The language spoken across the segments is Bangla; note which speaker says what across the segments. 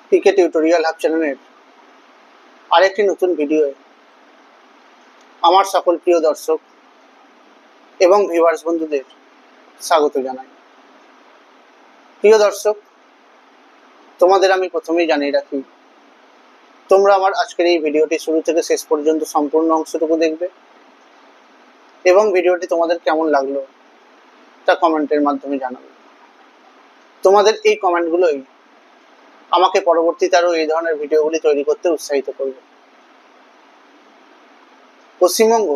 Speaker 1: পিকে টিউটোরিয়াল হাব চ্যানেলের আরেকটি নতুন ভিডিওয়ে আমার সকল প্রিয় দর্শক এবং ভিউয়ার্স বন্ধুদের স্বাগত জানাই। প্রিয় দর্শক, তোমাদের আমি প্রথমেই জানিয়ে রাখি, তোমরা আমার আজকের এই ভিডিওটি শুরু থেকে শেষ পর্যন্ত সম্পূর্ণ অংশটুকু দেখবে এবং ভিডিওটি তোমাদের কেমন লাগলো তা কমেন্টের মাধ্যমে জানাবে। তোমাদের এই কমেন্টগুলোই আমাকে পরবর্তীতে আরও এই ধরনের ভিডিওগুলি তৈরি করতে উৎসাহিত করবে। পশ্চিমবঙ্গ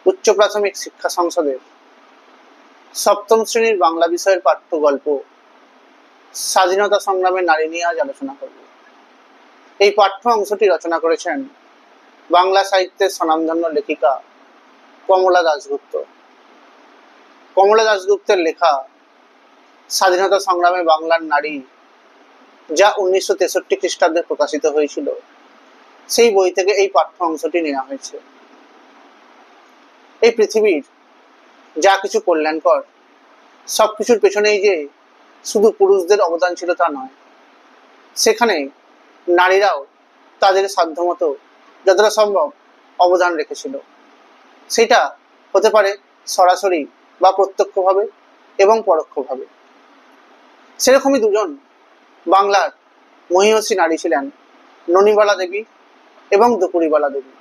Speaker 1: উচ্চ প্রাথমিক শিক্ষা সংসদের সপ্তম শ্রেণীর বাংলা বিষয়ের পাঠ্য গল্প স্বাধীনতা সংগ্রামের নারী নিয়ে আজ আলোচনা করব। এই পাঠ্য অংশটি রচনা করেছেন বাংলা সাহিত্যের স্বনামধন্য লেখিকা কমলা দাশগুপ্ত। কমলা দাশগুপ্তের লেখা স্বাধীনতা সংগ্রামে বাংলার নারী, যা 1963 খ্রিস্টাব্দে প্রকাশিত হয়েছিল, সেই বই থেকে এই পাঠ্য অংশটি নেওয়া হয়েছে। এই পৃথিবীর যা কিছু কল্যাণকর সবকিছুর পেছনেই যে শুধু পুরুষদের অবদান ছিল তা নয়, সেখানে নারীরাও তাদের সাধ্যমতো যতটা সম্ভব অবদান রেখেছিল। সেটা হতে পারে সরাসরি বা প্রত্যক্ষভাবে এবং পরোক্ষভাবে। সেরকমই দুজন বাংলার মহিয়সী নারী ছিলেন ননিবালা দেবী এবং দুপুরিবালা দেবী।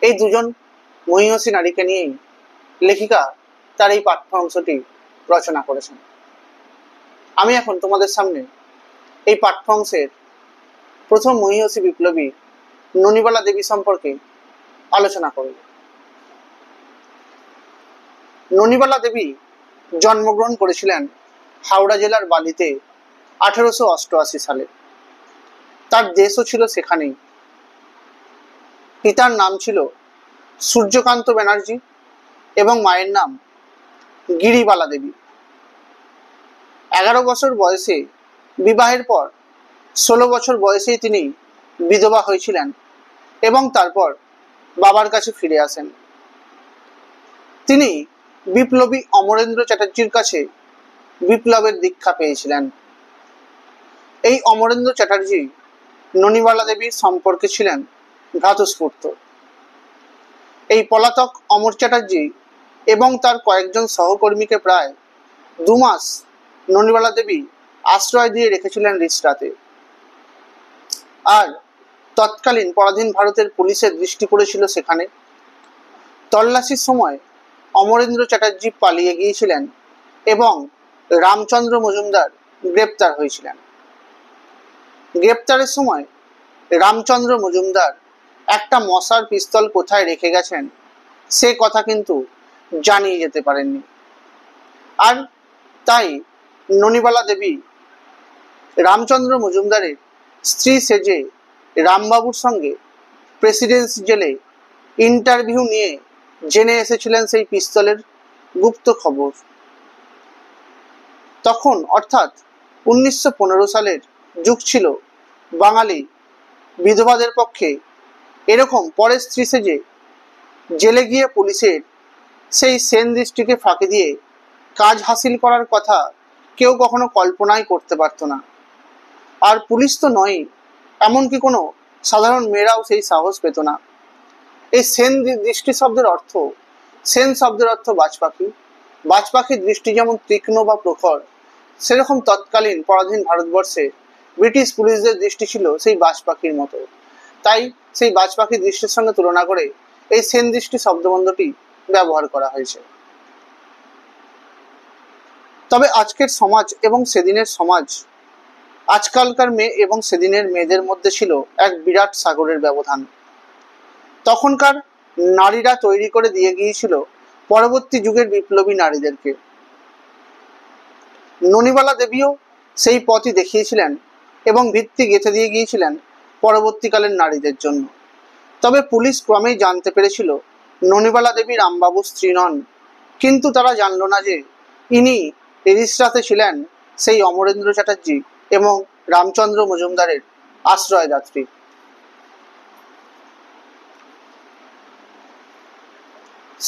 Speaker 1: এই দুজন মহিয়সী নারীকে নিয়েই লেখিকা তার এই পাঠ্য অংশটি রচনা করেছেন। আমি এখন তোমাদের সামনে এই পাঠ্য অংশের প্রথম মহিয়সী বিপ্লবী ননিবালা দেবী সম্পর্কে আলোচনা করব। ননিবালা দেবী জন্মগ্রহণ করেছিলেন হাওড়া জেলার বালিতে 1888 সালে। তার দেশও ছিল সেখানেই। পিতার নাম ছিল সূর্যকান্ত ব্যানার্জি এবং মায়ের নাম গিরিবালা দেবী। 11 বছর বয়সে বিবাহের পর 16 বছর বয়সেই তিনি বিধবা হয়েছিলেন এবং তারপর বাবার কাছে ফিরে আসেন। তিনি বিপ্লবী অমরেন্দ্র চ্যাটার্জির কাছে বিপ্লবের দীক্ষা পেয়েছিলেন। এই অমরেন্দ্র চ্যাটার্জি ননিবালা দেবীর সম্পর্কে ছিলেন ভ্রাতুষ্পুত্র। এই পলাতক অমর চ্যাটার্জি এবং তার কয়েকজন সহকর্মীকে প্রায় 2 মাস ননিবালা দেবী আশ্রয় দিয়ে রেখেছিলেন রিসরাতে। আর তৎকালীন পরাধীন ভারতের পুলিশের দৃষ্টি পড়েছিল সেখানে। তল্লাশির সময় অমরেন্দ্র চ্যাটার্জি পালিয়ে গিয়েছিলেন এবং রামচন্দ্র মজুমদার গ্রেপ্তার হয়েছিলেন। গ্রেপ্তারের সময় রামচন্দ্র মজুমদার একটা মশার পিস্তল কোথায় রেখে গেছেন সে কথা কিন্তু জানিয়ে যেতে পারেননি। আর তাই ননিবালা দেবী রামচন্দ্র মজুমদারের স্ত্রী সেজে রামবাবুর সঙ্গে প্রেসিডেন্সি জেলে ইন্টারভিউ নিয়ে জেনে এসেছিলেন সেই পিস্তলের গুপ্ত খবর। তখন অর্থাৎ 1915 সালের যুগ ছিল বাঙালি বিধবাদের পক্ষে এরকম পরের স্ত্রী সেজে জেলে গিয়ে পুলিশের সেই সেন দৃষ্টিকে ফাঁকি দিয়ে কাজ হাসিল করার কথা কেউ কখনো কল্পনাই করতে পারত না। আর পুলিশ তো নয়, এমনকি কোনো সাধারণ মেয়েরাও সেই সাহস পেত না। এই সেন দৃষ্টি শব্দের অর্থ, সেন শব্দের অর্থ বাজ পাখি। বাজ পাখির দৃষ্টি যেমন তীক্ষ্ণ বা প্রখর, সেরকম তৎকালীন পরাধীন ভারতবর্ষে ব্রিটিশ পুলিশদের দৃষ্টি ছিল সেই বাজ পাখির মতো। তাই সেই বাজ পাখির দৃষ্টির সঙ্গে তুলনা করে এই সেন দৃষ্টি শব্দবন্ধটি ব্যবহার করা হয়েছে। তবে আজকের সমাজ এবং সেদিনের সমাজ, আজকালকার মেয়ে এবং সেদিনের মেয়েদের মধ্যে ছিল এক বিরাট সাগরের ব্যবধান। তখনকার নারীরা তৈরি করে দিয়ে গিয়েছিল পরবর্তী যুগের বিপ্লবী নারীদেরকে। ননিবালা দেবীও সেই পথই দেখিয়েছিলেন এবং ভিত্তি গেঁথে দিয়ে গিয়েছিলেন পরবর্তীকালের নারীদের জন্য। তবে পুলিশ ক্রমেই জানতে পেরেছিল ননিবালা দেবী রামবাবুর স্ত্রী নন, কিন্তু তারা জানল না যে ইনি রিসরাতে ছিলেন সেই অমরেন্দ্র চ্যাটার্জি এবং রামচন্দ্র মজুমদারের আশ্রয়দাত্রী।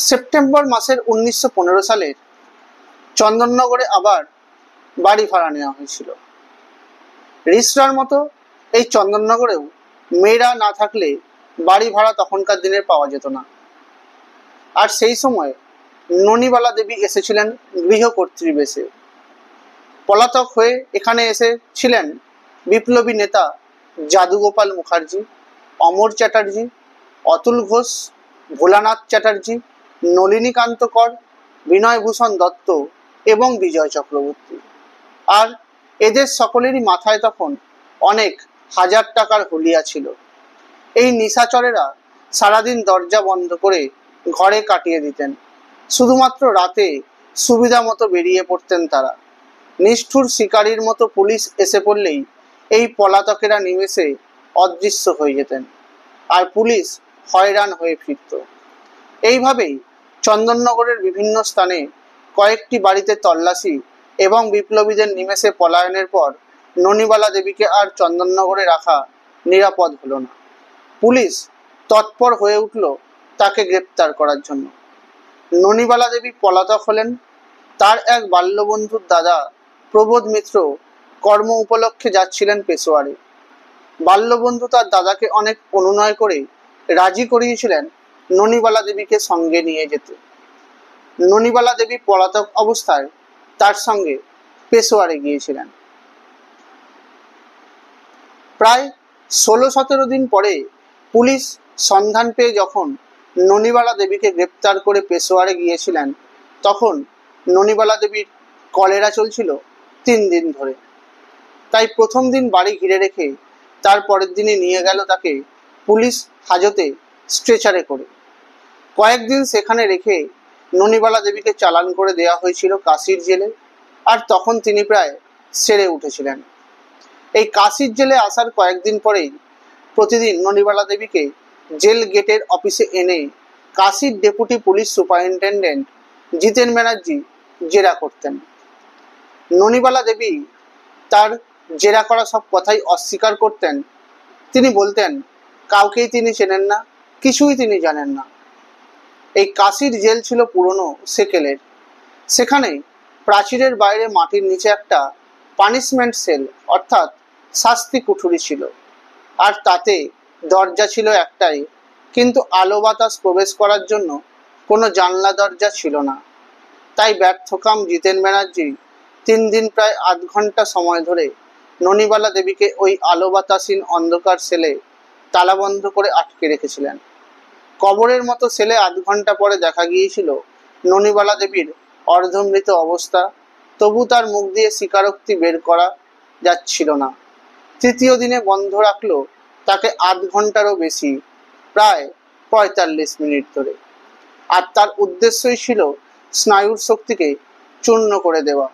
Speaker 1: সেপ্টেম্বর মাসের 1915 সালের চন্দননগরে আবার বাড়ি ভাড়া নেওয়া হয়েছিল। রিসরার মতো এই চন্দননগরেও মেয়েরা না থাকলে বাড়ি ভাড়া তখনকার দিনের পাওয়া যেত না। আর সেই সময় ননিবালা দেবী এসেছিলেন গৃহকর্ত্রী বেশে। পলাতক হয়ে এখানে এসেছিলেন বিপ্লবী নেতা যাদুগোপাল মুখার্জি, অমর চ্যাটার্জি, অতুল ঘোষ, ভোলানাথ চ্যাটার্জি, নলিনীকান্ত কর, বিনয়ভূষণ দত্ত এবং বিজয় চক্রবর্তী। আর এদের সকলেরই মাথায় তখন অনেক হাজার টাকার হুলিয়া ছিল। এই নিশাচরেরা সারাদিন দরজা বন্ধ করে ঘরে কাটিয়ে দিতেন। শুধুমাত্র রাতে সুবিধা মতো বেরিয়ে পড়তেন তারা। নিষ্ঠুর শিকারীর মতো পুলিশ এসে পড়লেই এই পলাতকেরা নিমেষে অদৃশ্য হয়ে যেতেন, আর পুলিশ হয়রান হয়ে ফিরত। এইভাবেই চন্দননগরের বিভিন্ন স্থানে কয়েকটি বাড়িতে তল্লাশি এবং বিপ্লবীদের নিমেষে পলায়নের পর ননিবালা দেবীকে আর চন্দননগরে রাখা নিরাপদ হলো না। পুলিশ তৎপর হয়ে উঠল তাকে গ্রেপ্তার করার জন্য। ননিবালা দেবী পলাতক হলেন। তার এক বাল্যবন্ধুর দাদা প্রবোধ মিত্র কর্ম উপলক্ষে যাচ্ছিলেন পেশোয়ারে। বাল্যবন্ধু তার দাদাকে অনেক অনুনয় করে রাজি করিয়েছিলেন ননিবালা দেবীকে সঙ্গে নিয়ে যেতে। ননিবালা দেবী পলাতক অবস্থায় তার সঙ্গে পেশোয়ারে গিয়েছিলেন। প্রায় 16-17 দিন পরে পুলিশ সন্ধান পেয়ে যখন ননিবালা দেবীকে গ্রেপ্তার করে পেশোয়ারে গিয়েছিলেন, তখন ননিবালা দেবীর কলেরা চলছিল 3 দিন ধরে। তাই প্রথম দিন বাড়ি ঘিরে রেখে তার পরের দিনে নিয়ে গেল তাকে পুলিশ হাজতে স্ট্রেচারে করে। কয়েকদিন সেখানে রেখে ননিবালা দেবীকে চালান করে দেওয়া হয়েছিল কাশির জেলে, আর তখন তিনি প্রায় সেরে উঠেছিলেন। এই কাশির জেলে আসার কয়েকদিন পরেই প্রতিদিন ননিবালা দেবীকে জেল গেটের অফিসে এনে কাশির ডেপুটি পুলিশ সুপারিনটেন্ডেন্ট জিতেন ব্যানার্জি জেরা করতেন। ননিবালা দেবী তার জেরা করা সব কথাই অস্বীকার করতেন। তিনি বলতেন কাউকেই তিনি চেনেন না, কিছুই তিনি জানেন না। এই কাশির জেল ছিল পুরনো সেকেলের। সেখানে প্রাচীরের বাইরে মাটির নিচে একটা পানিশমেন্ট সেল অর্থাৎ শাস্তি কুঠুরি ছিল, আর তাতে দরজা ছিল একটাই, কিন্তু আলো বাতাস প্রবেশ করার জন্য কোনো জানলা দরজা ছিল না। তাই ব্যর্থকাম জিতেন ব্যানার্জি 3 দিন প্রায় 8 ঘন্টা সময় ধরে ননিবালা দেবীকে ওই আলো বাতাসহীন অন্ধকার সেলে তালাবন্ধ করে আটকে রেখেছিলেন। কবরের মতো সেলে 8 ঘন্টা পরে দেখা গিয়েছিল ননিবালা দেবীর অর্ধমৃত অবস্থা, তবু তার মুখ দিয়ে স্বীকারোক্তি বের করা যাচ্ছিল না। তৃতীয় দিনে বন্ধ রাখলো তাকে 8 ঘন্টারও বেশি, প্রায় 45 মিনিট ধরে। আর তার উদ্দেশ্যই ছিল স্নায়ুর শক্তিকে চূর্ণ করে দেওয়া।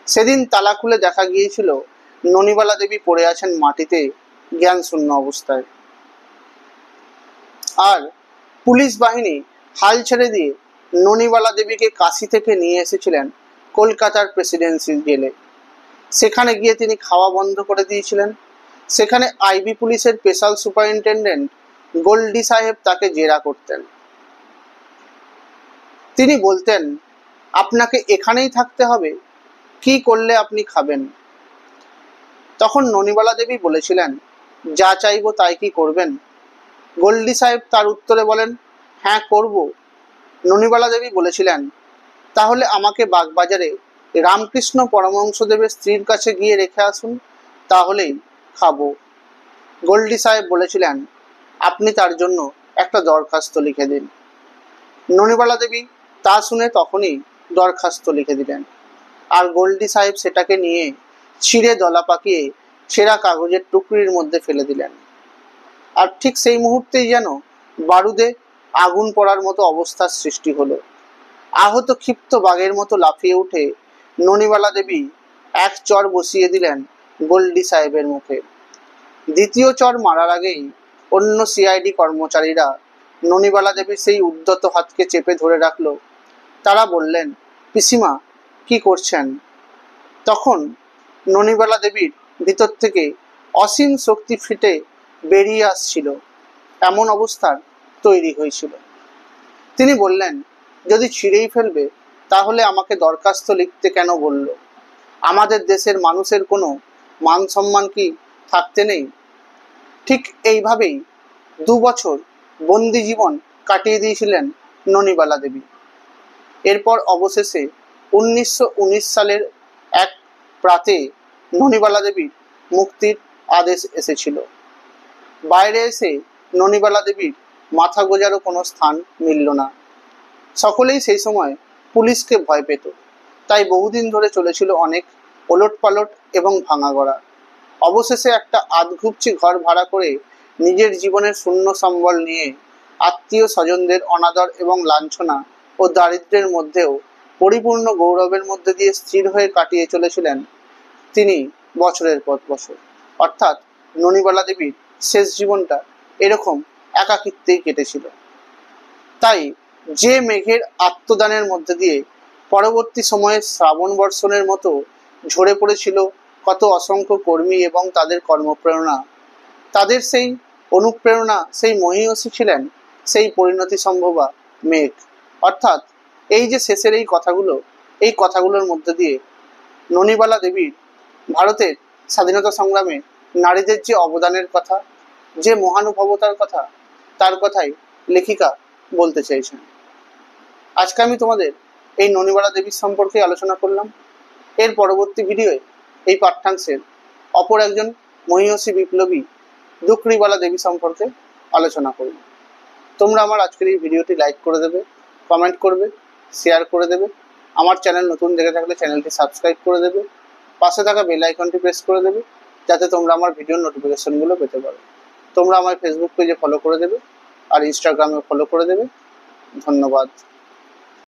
Speaker 1: সেদিন তালা খুলে দেখা গিয়েছিল ননিবালা দেবী পড়ে আছেন মাটিতে জ্ঞান শূন্য অবস্থায়। আর পুলিশ বাহিনী হাল ছেড়ে দিয়ে ননিবালা দেবীকে কাশি থেকে নিয়ে এসেছিলেন কলকাতার প্রেসিডেন্সি জেলে। সেখানে গিয়ে তিনি খাওয়া বন্ধ করে দিয়েছিলেন। সেখানে আইবি পুলিশের স্পেশাল সুপারিনটেন্ডেন্ট গোল্ডি সাহেব তাকে জেরা করতেন। তিনি বলতেন, আপনাকে এখানেই থাকতে হবে, কি করলে আপনি খাবেন? তখন ননিবালা দেবী বলেছিলেন, যা চাইবো তাই কি করবেন? গোল্ডি সাহেব তার উত্তরে বলেন, হ্যাঁ করব। ননিবালা দেবী বলেছিলেন, তাহলে আমাকে বাগবাজারে রামকৃষ্ণ পরমহংসদেবের স্ত্রীর কাছে গিয়ে রেখে আসুন, তাহলেই খাবো। গোল্ডি সাহেব বলেছিলেন, আপনি তার জন্য একটা দরখাস্ত লিখে দিন। ননিবালা দেবী তা শুনে তখনই দরখাস্ত লিখে দিলেন, আর গোল্ডি সাহেব সেটাকে নিয়ে ছিঁড়ে দলা পাকিয়ে ছেঁড়া কাগজের টুকরির মধ্যে ফেলে দিলেন। আর ঠিক সেই মুহূর্তেই যেন বারুদে আগুন পড়ার মতো অবস্থার সৃষ্টি হলো। আহত ক্ষিপ্ত বাঘের মতো লাফিয়ে উঠে ননিবালা দেবী এক চর বসিয়ে দিলেন গোল্ডি সাহেবের মুখে। দ্বিতীয় চর মারার আগেই অন্য সিআইডি কর্মচারীরা ননিবালা দেবীর সেই উদ্ধত হাতকে চেপে ধরে রাখলো। তারা বললেন, পিসিমা কি করছেন? তখন ননিবালা দেবীর ভিতর থেকে অসীম শক্তি ফিটে বেরিয়ে আসছিল, এমন অবস্থার তৈরি হয়েছিল। তিনি বললেন, যদি ছিঁড়েই ফেলবে তাহলে আমাকে দরখাস্ত লিখতে কেন বলল? আমাদের দেশের মানুষের কোনো মান সম্মান কি থাকতে নেই? ঠিক এইভাবেই 2 বছর বন্দি জীবন কাটিয়ে দিয়েছিলেন ননিবালা দেবী। এরপর অবশেষে 1919 সালের এক প্রাতে ননিবালা দেবীর মুক্তির আদেশ এসেছিল। বাইরে এসে ননিবালা দেবীর মাথা গোঁজারও কোনো স্থান মিলল না। সকলেই সেই সময় পুলিশকে ভয় পেত। তাই বহুদিন ধরে চলেছিল অনেক ওলটপালট এবং ভাঙাগড়া। অবশেষে একটা আধঘুপচি ঘর ভাড়া করে নিজের জীবনের শূন্য সম্বল নিয়ে আত্মীয় স্বজনদের অনাদর এবং লাঞ্ছনা ও দারিদ্র্যের মধ্যেও পরিপূর্ণ গৌরবের মধ্যে দিয়ে স্থির হয়ে কাটিয়ে চলেছিলেন তিনি বছরের পর বছর। অর্থাৎ ননিবালা দেবীর শেষ জীবনটা এরকম একাকিত্বেই কেটেছিল। তাই যে মেঘের আত্মদানের মধ্যে দিয়ে পরবর্তী সময়ে শ্রাবণ বর্ষণের মতো ঝরে পড়েছিল কত অসংখ্য কর্মী এবং তাদের কর্মপ্রেরণা, তাদের সেই অনুপ্রেরণা, সেই মহীয়সী ছিলেন সেই পরিণতি সম্ভবা মেঘ। অর্থাৎ এই যে শেষের এই কথাগুলোর মধ্যে দিয়ে ননিবালা দেবীর ভারতের স্বাধীনতা সংগ্রামে নারীদের যে অবদানের কথা, যে মহানুভবতার কথা, তার কথাই লেখিকা বলতে চাইছেন। আজকে আমি তোমাদের এই ননিবালা দেবীর সম্পর্কে আলোচনা করলাম। এর পরবর্তী ভিডিওয়ে এই পাঠ্যাংশের অপর একজন মহীয়সী বিপ্লবী দুকরিবালা দেবী সম্পর্কে আলোচনা করব। তোমরা আমার আজকের এই ভিডিওটি লাইক করে দেবে, কমেন্ট করবে, শেয়ার করে দেবে। আমার চ্যানেল নতুন দেখে থাকলে চ্যানেলটি সাবস্ক্রাইব করে দেবে, পাশে থাকা বেল আইকনটি প্রেস করে দেবে যাতে তোমরা আমার ভিডিওর নোটিফিকেশনগুলো পেতে পারো। তোমরা আমার ফেসবুক পেজে ফলো করে দেবে আর ইনস্টাগ্রামে ফলো করে দেবে। ধন্যবাদ।